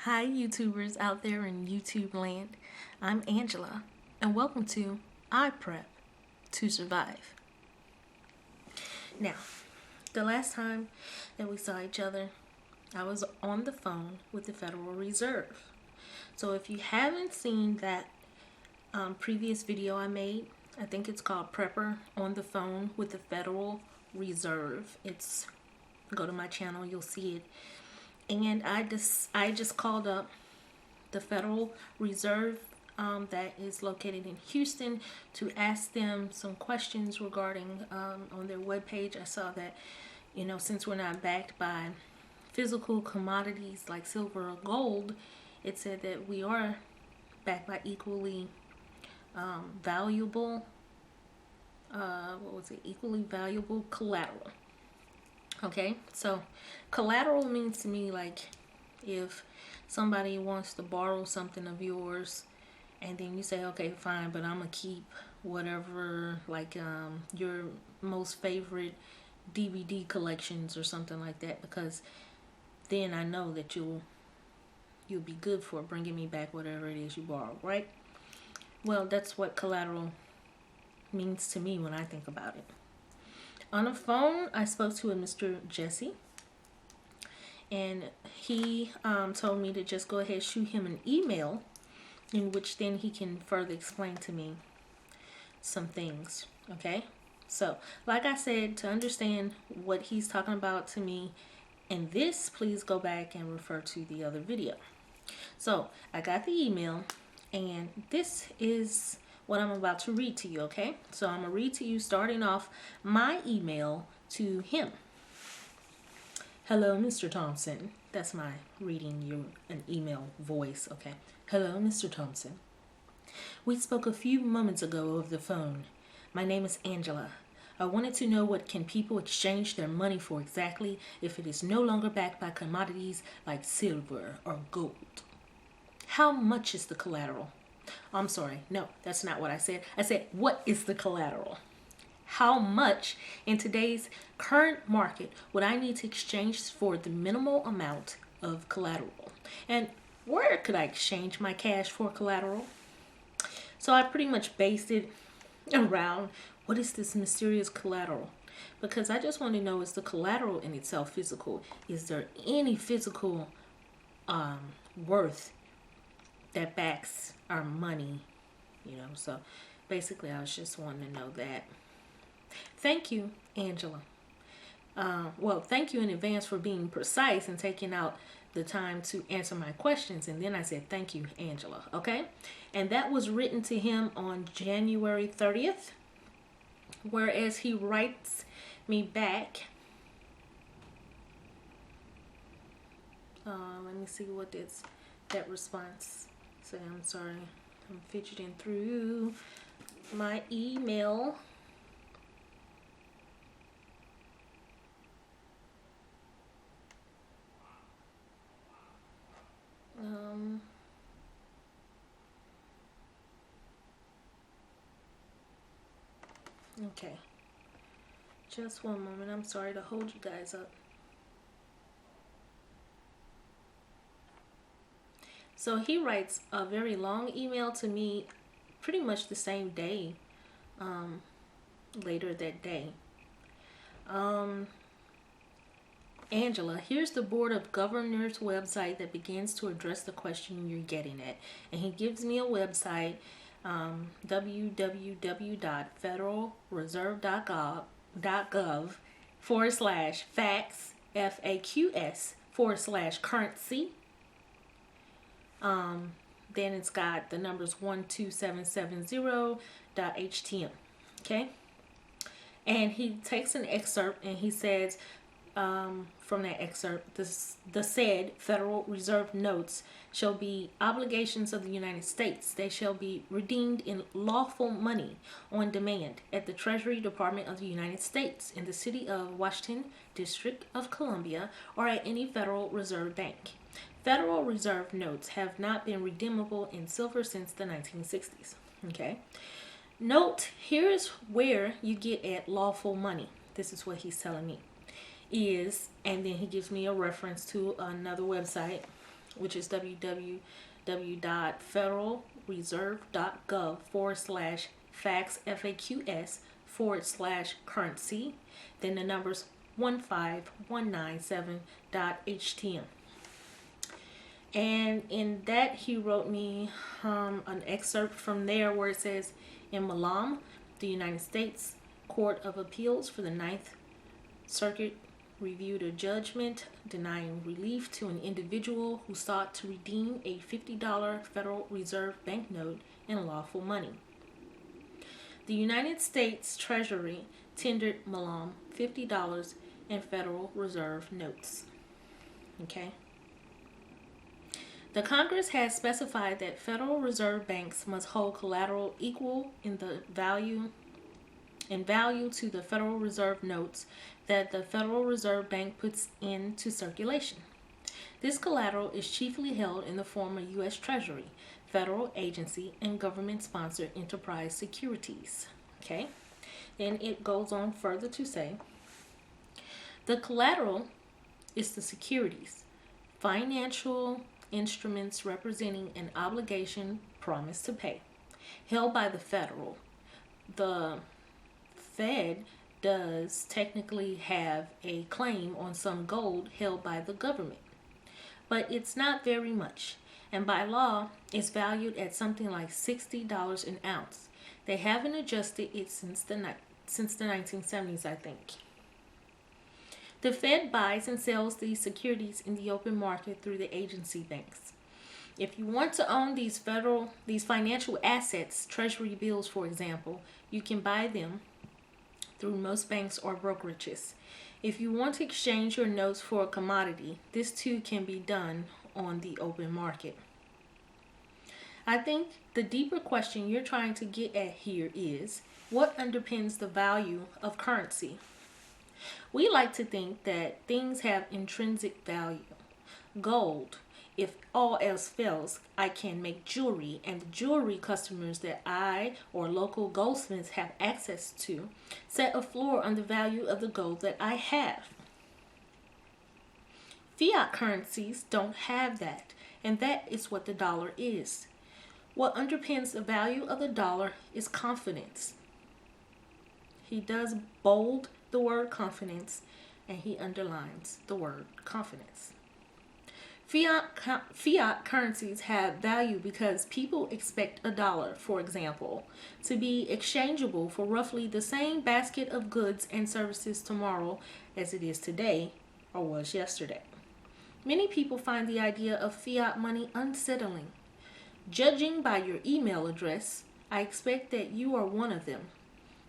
Hi, YouTubers out there in YouTube land. I'm Angela, and welcome to I Prep to Survive. Now, the last time that we saw each other, I was on the phone with the Federal Reserve. So if you haven't seen that previous video I made, I think it's called Prepper on the Phone with the Federal Reserve. Go to my channel, you'll see it. And I just called up the Federal Reserve that is located in Houston to ask them some questions regarding on their webpage. I saw that, since we're not backed by physical commodities like silver or gold, it said that we are backed by equally valuable, equally valuable collateral. Okay, so collateral means to me like if somebody wants to borrow something of yours and then you say, okay, fine, but I'm gonna keep whatever, like your most favorite DVD collections or something like that, because then I know that you'll be good for bringing me back whatever it is you borrowed, right? Well, that's what collateral means to me when I think about it. On the phone, I spoke to a Mr. Jesse, and he told me to just go ahead and shoot him an email in which then he can further explain to me some things, okay? So, like I said, to understand what he's talking about to me in this, please go back and refer to the other video. So, I got the email, and this is what I'm about to read to you, okay? So I'm going to read to you starting off my email to him. Hello, Mr. Thompson. That's my reading you an email voice, okay? Hello, Mr. Thompson. We spoke a few moments ago over the phone. My name is Angela. I wanted to know what can people exchange their money for exactly if it is no longer backed by commodities like silver or gold. How much is the collateral? I'm sorry, no, that's not what I said. I said, what is the collateral? How much in today's current market would I need to exchange for the minimal amount of collateral? And where could I exchange my cash for collateral? So I pretty much based it around what is this mysterious collateral? Because I just want to know, is the collateral in itself physical? Is there any physical worth that backs our money, so basically I was just wanting to know that. Thank you, Angela. Well, thank you in advance for being precise and taking out the time to answer my questions. And then I said, thank you, Angela. Okay. And that was written to him on January 30th, whereas he writes me back. Let me see what is that response. Say, I'm sorry, I'm fidgeting through my email. Okay, just one moment. I'm sorry to hold you guys up. So he writes a very long email to me pretty much the same day, later that day. Angela, here's the Board of Governors website that begins to address the question you're getting at. And he gives me a website, www.federalreserve.gov/facts, FAQS/currency. Then it's got the numbers 12770.htm. Okay. And he takes an excerpt and he says, from that excerpt, the said Federal Reserve notes shall be obligations of the United States. They shall be redeemed in lawful money on demand at the Treasury Department of the United States in the city of Washington, District of Columbia, or at any Federal Reserve Bank. Federal Reserve notes have not been redeemable in silver since the 1960s. Okay. Note, here's where you get at lawful money. This is what he's telling me. And then he gives me a reference to another website, which is www.federalreserve.gov/facts FAQS/currency, then the numbers 15197.htm. And in that, he wrote me an excerpt from there where it says, in Malam, the United States Court of Appeals for the Ninth Circuit reviewed a judgment denying relief to an individual who sought to redeem a $50 Federal Reserve banknote in lawful money. The United States Treasury tendered Malam $50 in Federal Reserve notes. Okay. The Congress has specified that Federal Reserve banks must hold collateral equal in value to the Federal Reserve notes that the Federal Reserve Bank puts into circulation. This collateral is chiefly held in the form of U.S. Treasury, federal agency, and government-sponsored enterprise securities. Okay? Then it goes on further to say, the collateral is the securities, financial instruments representing an obligation promised to pay, held by the federal. The Fed does technically have a claim on some gold held by the government, but it's not very much, and by law it's valued at something like $60 an ounce. They haven't adjusted it since the 1970s, I think. The Fed buys and sells these securities in the open market through the agency banks. If you want to own these financial assets, treasury bills for example, you can buy them through most banks or brokerages. If you want to exchange your notes for a commodity, this too can be done on the open market. I think the deeper question you're trying to get at here is, what underpins the value of currency? We like to think that things have intrinsic value. Gold, if all else fails, I can make jewelry, and the jewelry customers that I or local goldsmiths have access to set a floor on the value of the gold that I have. Fiat currencies don't have that, and that is what the dollar is. What underpins the value of the dollar is confidence. He does bold the word confidence, and he underlines the word confidence. Fiat currencies have value because people expect a dollar, for example, to be exchangeable for roughly the same basket of goods and services tomorrow as it is today or was yesterday. Many people find the idea of fiat money unsettling. Judging by your email address, I expect that you are one of them.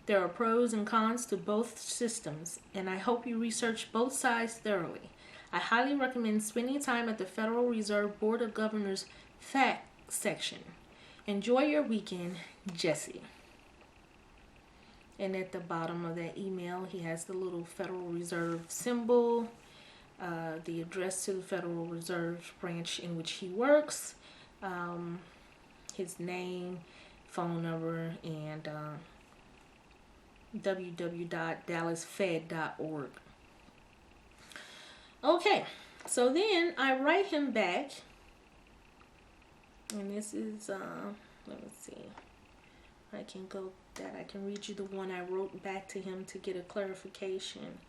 There are pros and cons to both systems, and I hope you research both sides thoroughly. I highly recommend spending time at the Federal Reserve Board of Governors Fact section. Enjoy your weekend, Jesse. And at the bottom of that email, he has the little Federal Reserve symbol, the address to the Federal Reserve branch in which he works, his name, phone number, and www.dallasfed.org. Okay, so then I write him back, and this is let me see, I can read you the one I wrote back to him to get a clarification.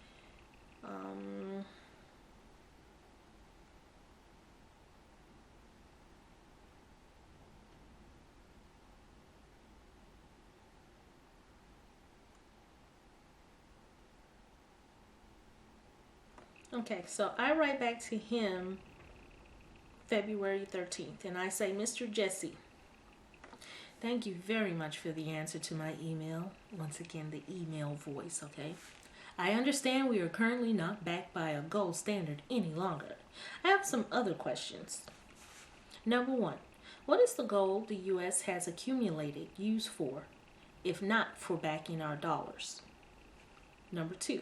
Okay, so I write back to him February 13th, and I say, Mr. Jesse, thank you very much for the answer to my email. Once again, the email voice, okay? I understand we are currently not backed by a gold standard any longer. I have some other questions. Number one, what is the gold the U.S. has accumulated used for, if not for backing our dollars? Number two,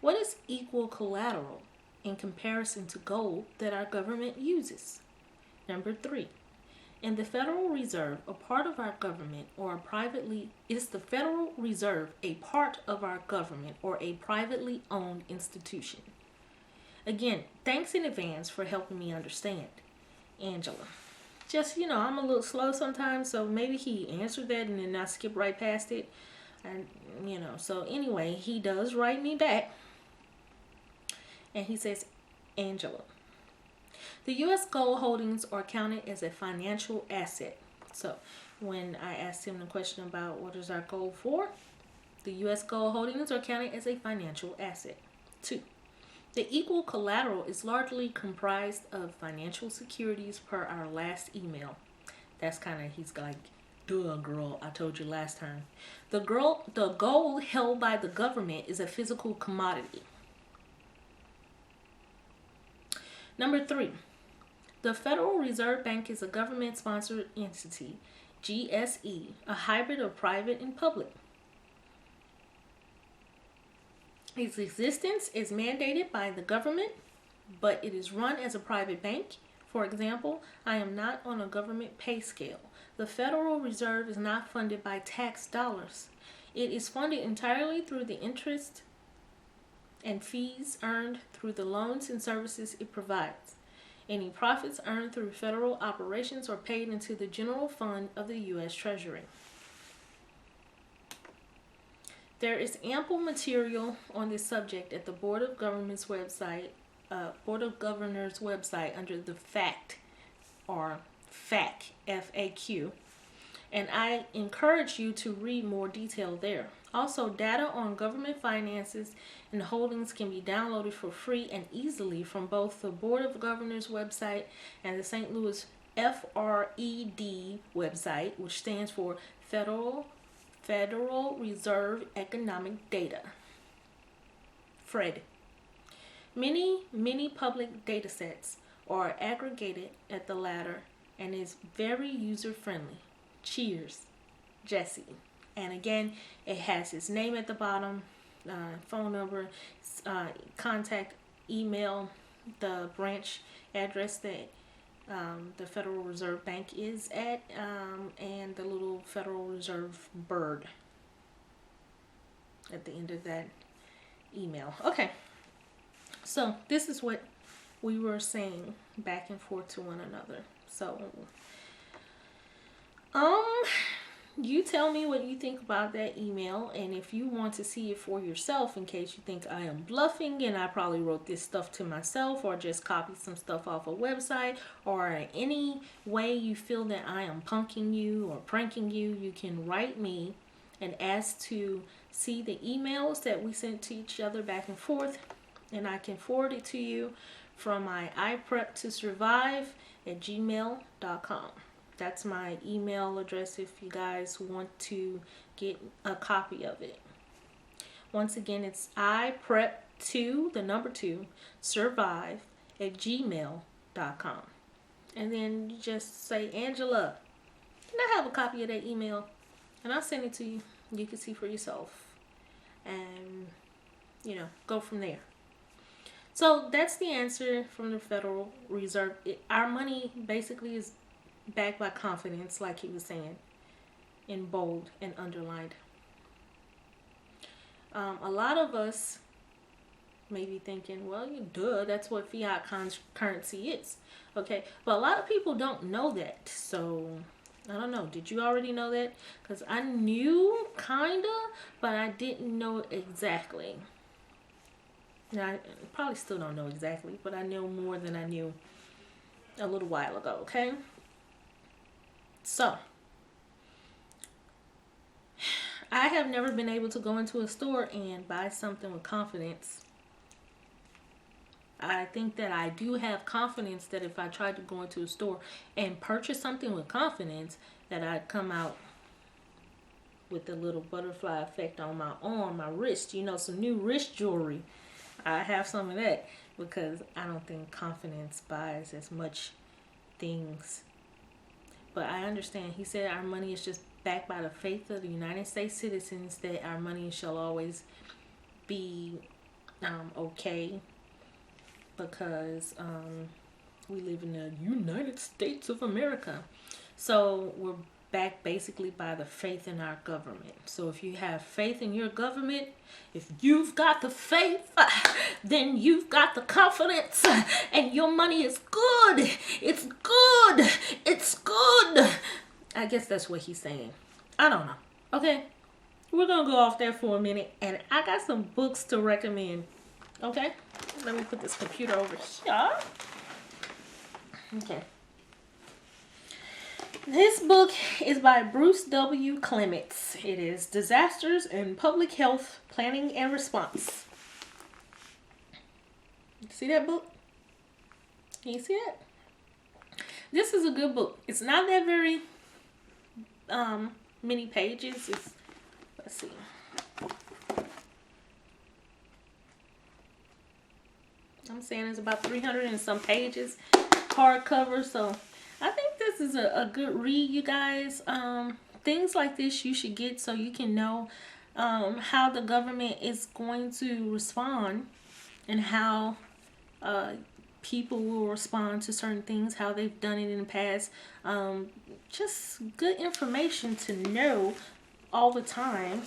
what is equal collateral in comparison to gold that our government uses? Number three, in the Federal Reserve, a part of our government or is the Federal Reserve a part of our government or a privately owned institution? Again, thanks in advance for helping me understand. Angela. Just, I'm a little slow sometimes, so maybe he answered that and then I skip right past it. And, so anyway, he does write me back. And he says, Angela, the U.S. gold holdings are counted as a financial asset. So when I asked him the question about what is our gold for, the U.S. gold holdings are counted as a financial asset. 2. The equal collateral is largely comprised of financial securities per our last email. That's kind of, he's like, duh, girl, I told you last time. The gold held by the government is a physical commodity. Number 3, the Federal Reserve Bank is a government-sponsored entity, GSE, a hybrid of private and public. Its existence is mandated by the government, but it is run as a private bank. For example, I am not on a government pay scale. The Federal Reserve is not funded by tax dollars. It is funded entirely through the interest and fees earned through the loans and services it provides. Any profits earned through federal operations are paid into the general fund of the U.S. Treasury. There is ample material on this subject at the Board of Governors website under the FAQ, FAQ, and I encourage you to read more detail there. Also, data on government finances and holdings can be downloaded for free and easily from both the Board of Governors website and the St. Louis FRED website, which stands for Federal Reserve Economic Data. FRED. Many public data sets are aggregated at the latter and is very user-friendly. Cheers, Jesse. And again, it has his name at the bottom, phone number, contact, email, the branch address that the Federal Reserve Bank is at, and the little Federal Reserve bird at the end of that email. Okay, so this is what we were saying back and forth to one another. So, you tell me what you think about that email, and if you want to see it for yourself in case you think I am bluffing and I probably wrote this stuff to myself or just copied some stuff off a website, or any way you feel that I am punking you or pranking you, you can write me and ask to see the emails that we sent to each other back and forth, and I can forward it to you from my ipreptosurvive@gmail.com. That's my email address if you guys want to get a copy of it. Once again, it's iprep2survive@gmail.com. And then you just say, Angela, can I have a copy of that email? And I'll send it to you. You can see for yourself. And, go from there. So that's the answer from the Federal Reserve. Our money basically is backed by confidence, like he was saying, in bold and underlined. A lot of us may be thinking, well, that's what fiat currency is. Okay, but a lot of people don't know that. So, I don't know. Did you already know that? Because I knew, kind of, but I didn't know exactly. Now, I probably still don't know exactly, but I know more than I knew a little while ago, okay? So, I have never been able to go into a store and buy something with confidence. I think that I do have confidence that if I tried to go into a store and purchase something with confidence, that I'd come out with a little butterfly effect on my arm, my wrist, some new wrist jewelry. I have some of that because I don't think confidence buys as much things. But I understand. He said our money is just backed by the faith of the United States citizens, that our money shall always be okay, because we live in the United States of America. So we're backed basically by the faith in our government. So if you have faith in your government, if you've got the faith, then you've got the confidence, and your money is good. It's good. It's good. I guess that's what he's saying. I don't know. Okay. We're going to go off there for a minute, and I got some books to recommend. Okay? Let me put this computer over here. Okay. This book is by Bruce W. Clements. It is Disasters in Public Health Planning and Response. See that book? Can you see that? This is a good book. It's not that very many pages. Let's see. I'm saying it's about 300 and some pages, hardcover. So I think this is a good read, you guys. Things like this you should get so you can know how the government is going to respond, and how people will respond to certain things, how they've done it in the past. Just good information to know all the time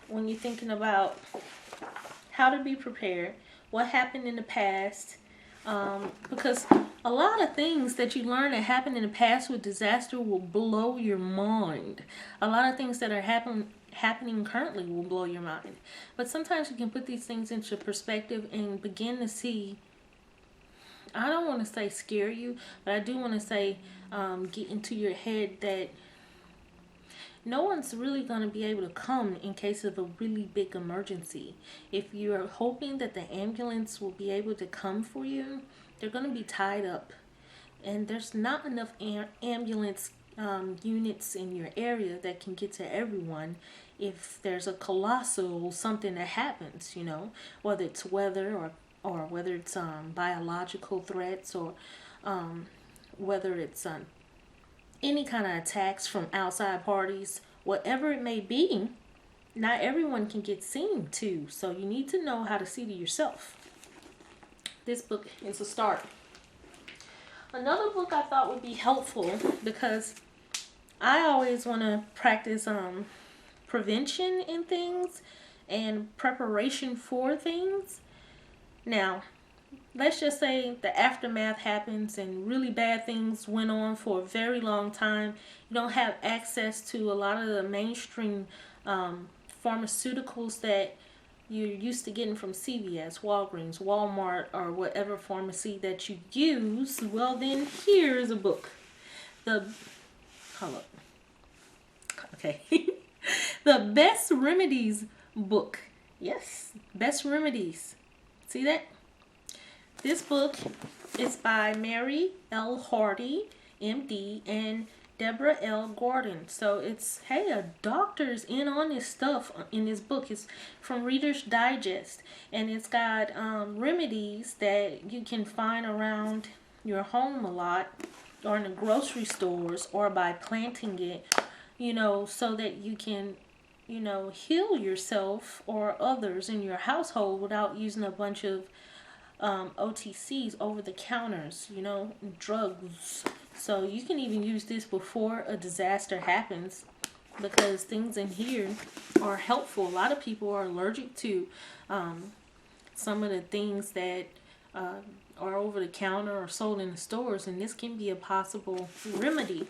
when you're thinking about how to be prepared, what happened in the past, because a lot of things that you learn that happened in the past with disaster will blow your mind. A lot of things that are happening currently will blow your mind. But sometimes you can put these things into perspective and begin to see, I don't want to say scare you, but I do want to say get into your head that no one's really going to be able to come in case of a really big emergency. If you're hoping that the ambulance will be able to come for you, they're going to be tied up. And there's not enough ambulance units in your area that can get to everyone if there's a colossal something that happens, you know, whether it's weather or whether it's biological threats, or whether it's any kind of attacks from outside parties, whatever it may be. Not everyone can get seen to, so you need to know how to see to yourself. This book is a start. Another book I thought would be helpful, because I always want to practice prevention in things and preparation for things. Now, let's just say the aftermath happens and really bad things went on for a very long time. You don't have access to a lot of the mainstream pharmaceuticals that you're used to getting from CVS, Walgreens, Walmart, or whatever pharmacy that you use. Well, then here's a book. Hold up. Okay. The Best Remedies book. Yes, Best Remedies. See that? This book is by Mary L. Hardy, MD, and Deborah L. Gordon. So it's, hey, a doctor's in on this stuff in this book. It's from Reader's Digest, and it's got remedies that you can find around your home a lot, or in the grocery stores, or by planting it, you know, so that you can, you know, heal yourself or others in your household without using a bunch of OTCs, over the counters, you know, drugs. So you can even use this before a disaster happens, because things in here are helpful. A lot of people are allergic to some of the things that are over the counter or sold in the stores, and this can be a possible remedy.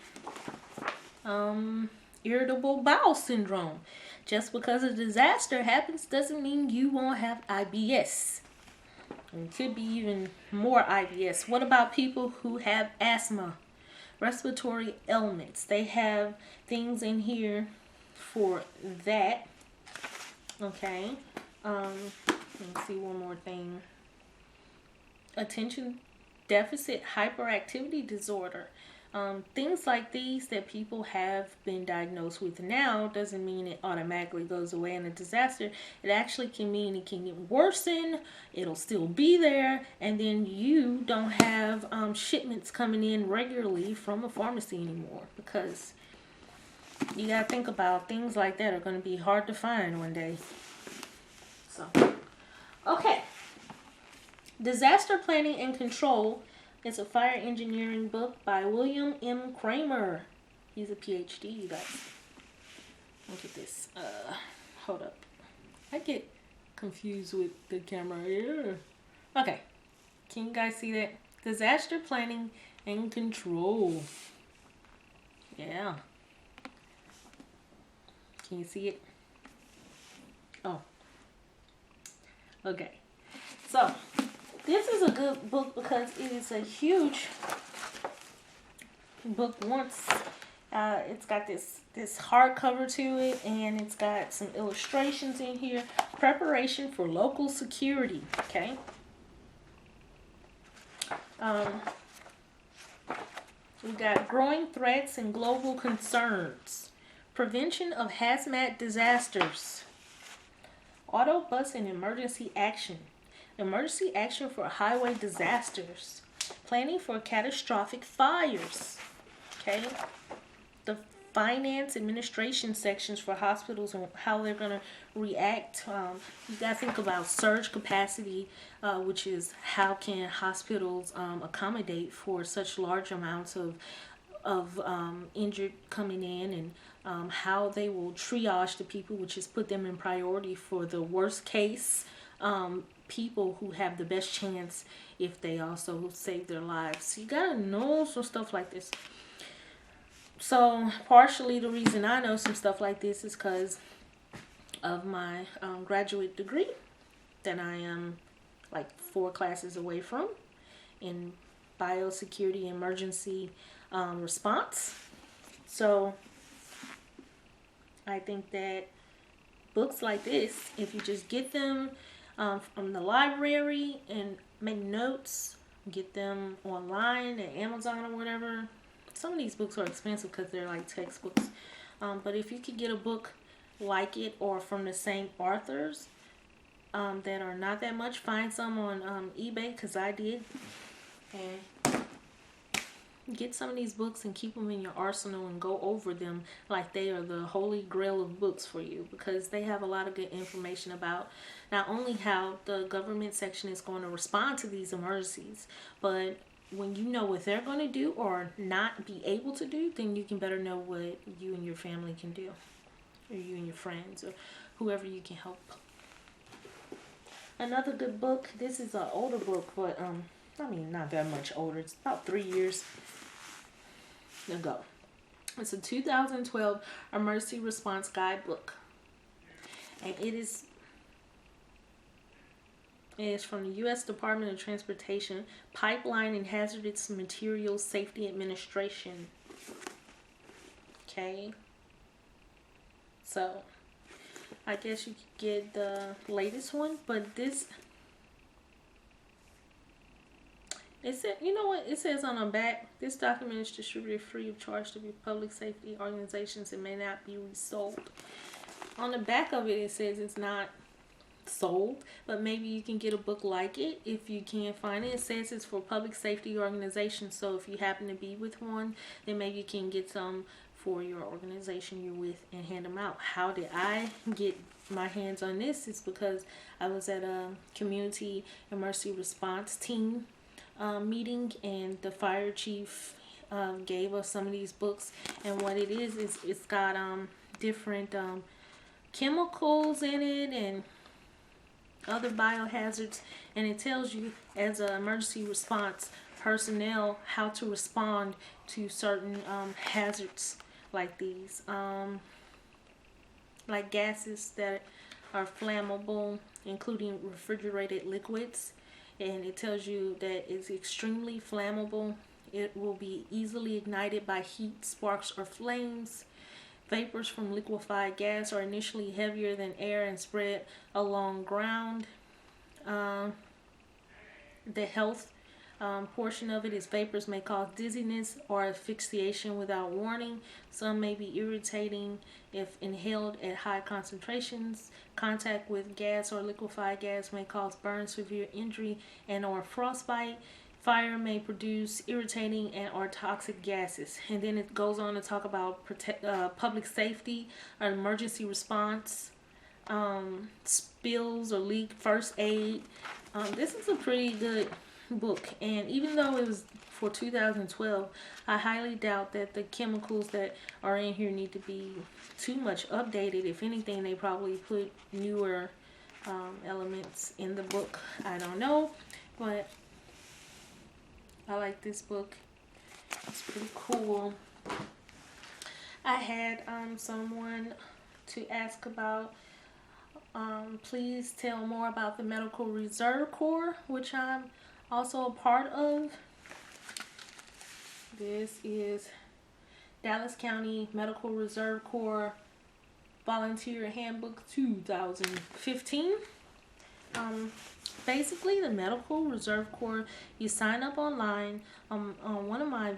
Irritable bowel syndrome. Just because a disaster happens doesn't mean you won't have IBS. It could be even more IBS. What about people who have asthma, respiratory ailments? They have things in here for that. Okay. Let's see one more thing. Attention deficit hyperactivity disorder. Things like these that people have been diagnosed with now doesn't mean it automatically goes away in a disaster. It actually can mean it can get worsen, it'll still be there, and then you don't have shipments coming in regularly from a pharmacy anymore, because you gotta think about things like that are going to be hard to find one day. So, okay. Disaster Planning and Control. It's a fire engineering book by William M. Kramer. He's a PhD, you guys. Look at this. Hold up. I get confused with the camera here. Okay. Can you guys see that? Disaster planning and control. Yeah. Can you see it? Oh. Okay. So, this is a good book because it is a huge book once. It's got this hardcover to it, and it's got some illustrations in here. Preparation for local security. Okay. We got growing threats and global concerns. Prevention of hazmat disasters. Auto bus and emergency action. Emergency action for highway disasters. Planning for catastrophic fires. Okay. The finance administration sections for hospitals and how they're going to react. You got to think about surge capacity, which is how can hospitals accommodate for such large amounts of injured coming in, and how they will triage the people, which is put them in priority for the worst case people who have the best chance if they also save their lives. So you got to know some stuff like this. So partially the reason I know some stuff like this is because of my graduate degree that I am like 4 classes away from in biosecurity emergency response. So I think that books like this, if you just get them from the library and make notes, get them online at Amazon or whatever. Some of these books are expensive because they're like textbooks. But if you could get a book like it or from the same authors that are not that much, find some on eBay, because I did. And get some of these books and keep them in your arsenal and go over them like they are the holy grail of books for you, because they have a lot of good information about not only how the government section is going to respond to these emergencies, but when you know what they're going to do or not be able to do, then you can better know what you and your family can do, or you and your friends, or whoever you can help. Another good book, this is an older book, but I mean not that much older, it's about 3 years ago. It's a 2012 emergency response guidebook, and it is from the U.S. Department of Transportation, Pipeline and Hazardous Materials Safety Administration. Okay. So, I guess you could get the latest one, but this, it said, you know what? It says on the back, this document is distributed free of charge to public safety organizations and may not be resold. On the back of it, it says it's not sold, but maybe you can get a book like it if you can't find it. It says it's for public safety organizations, so if you happen to be with one, then maybe you can get some for your organization you're with and hand them out. How did I get my hands on this? Is because I was at a community emergency response team meeting, and the fire chief gave us some of these books, and what it is it's got different chemicals in it and other biohazards, and it tells you as an emergency response personnel how to respond to certain hazards like these, like gases that are flammable, including refrigerated liquids, and it tells you that it's extremely flammable. It will be easily ignited by heat, sparks, or flames. Vapors from liquefied gas are initially heavier than air and spread along ground. The health portion of it is vapors may cause dizziness or asphyxiation without warning. Some may be irritating if inhaled at high concentrations. Contact with gas or liquefied gas may cause burn, severe injury, and or frostbite. Fire may produce irritating and or toxic gases. And then it goes on to talk about public safety or emergency response, spills or leak, first aid. This is a pretty good book, and even though it was for 2012, I highly doubt that the chemicals that are in here need to be too much updated. If anything, they probably put newer elements in the book. I don't know, but I like this book. It's pretty cool. I had someone to ask about, please tell more about the Medical Reserve Corps, which I'm also a part of. This is Dallas County Medical Reserve Corps Volunteer Handbook 2015. Basically, the Medical Reserve Corps, you sign up online. On one of my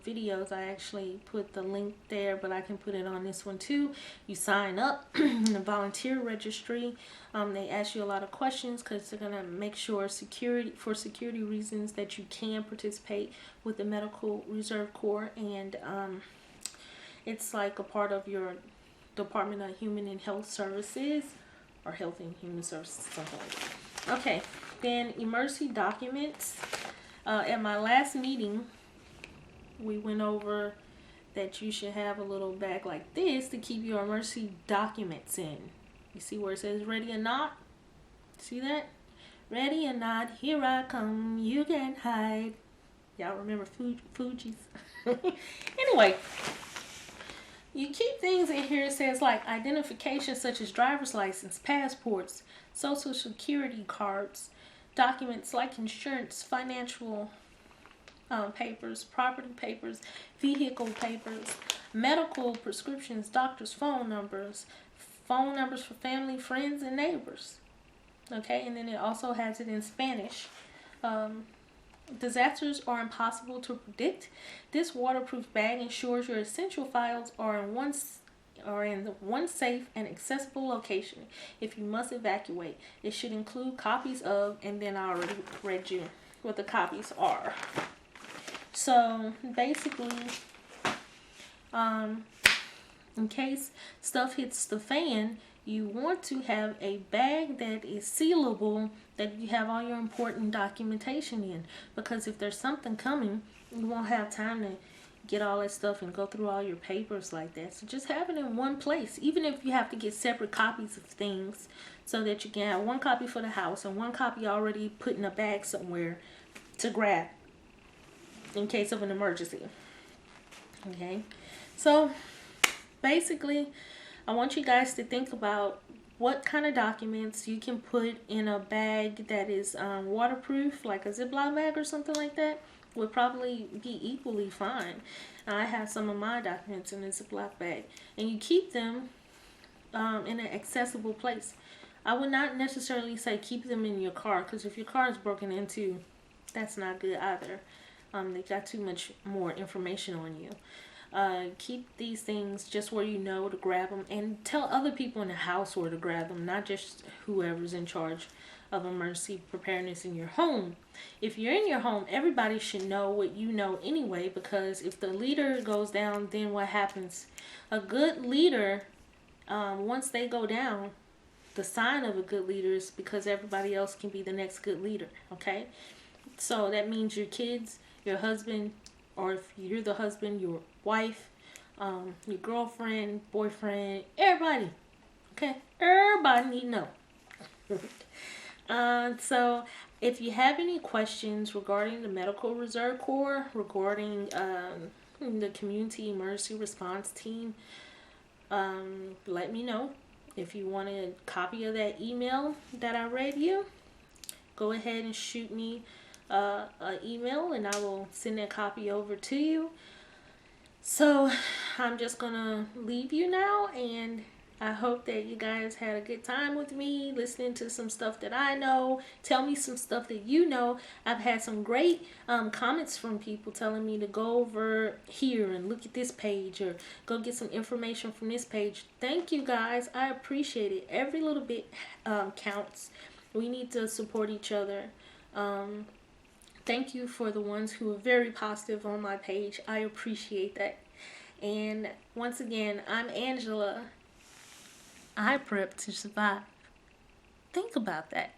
videos, I actually put the link there, but I can put it on this one too. You sign up in the volunteer registry. They ask you a lot of questions because they're gonna make sure for security reasons that you can participate with the Medical Reserve Corps, and it's like a part of your Department of Human and Health Services, or Health and Human Services, something like that. Okay, then emergency documents. At my last meeting, we went over that you should have a little bag like this to keep your emergency documents in. You see where it says ready or not? See that? Ready or not, here I come, you can't hide. Y'all remember Fugees? Anyway, you keep things in here. It says like identification such as driver's license, passports, social security cards, documents like insurance, financial papers, property papers, vehicle papers, medical prescriptions, doctor's phone numbers for family, friends, and neighbors. Okay, and then it also has it in Spanish. Disasters are impossible to predict. This waterproof bag ensures your essential files are in one safe and accessible location. If you must evacuate, it should include copies of, and then I already read you what the copies are. So basically, in case stuff hits the fan, you want to have a bag that is sealable, that you have all your important documentation in, because if there's something coming, you won't have time to get all that stuff and go through all your papers like that. So just have it in one place, even if you have to get separate copies of things, so that you can have one copy for the house and one copy already put in a bag somewhere to grab in case of an emergency. Okay, so basically, I want you guys to think about what kind of documents you can put in a bag that is waterproof, like a Ziploc bag or something like that. Would probably be equally fine. I have some of my documents in a Ziploc bag, and you keep them in an accessible place. I would not necessarily say keep them in your car, because if your car is broken into, that's not good either. They got too much more information on you. Keep these things just where you know to grab them, and tell other people in the house where to grab them, not just whoever's in charge of emergency preparedness in your home. If you're in your home, everybody should know what you know anyway, because if the leader goes down, then what happens? A good leader, once they go down, the sign of a good leader is because everybody else can be the next good leader. Okay, so that means your kids, your husband, or if you're the husband, your wife, your girlfriend, boyfriend, everybody. Okay, everybody need to know. So if you have any questions regarding the Medical Reserve Corps, regarding the Community Emergency Response Team, let me know. If you want a copy of that email that I read you, go ahead and shoot me an email, and I will send that copy over to you. So I'm just gonna leave you now, and I hope that you guys had a good time with me, listening to some stuff that I know. Tell me some stuff that you know. I've had some great comments from people telling me to go over here and look at this page, or go get some information from this page. Thank you guys. I appreciate it. Every little bit counts. We need to support each other. Thank you for the ones who are very positive on my page. I appreciate that. And once again, I'm Angela. I prep to survive. Think about that.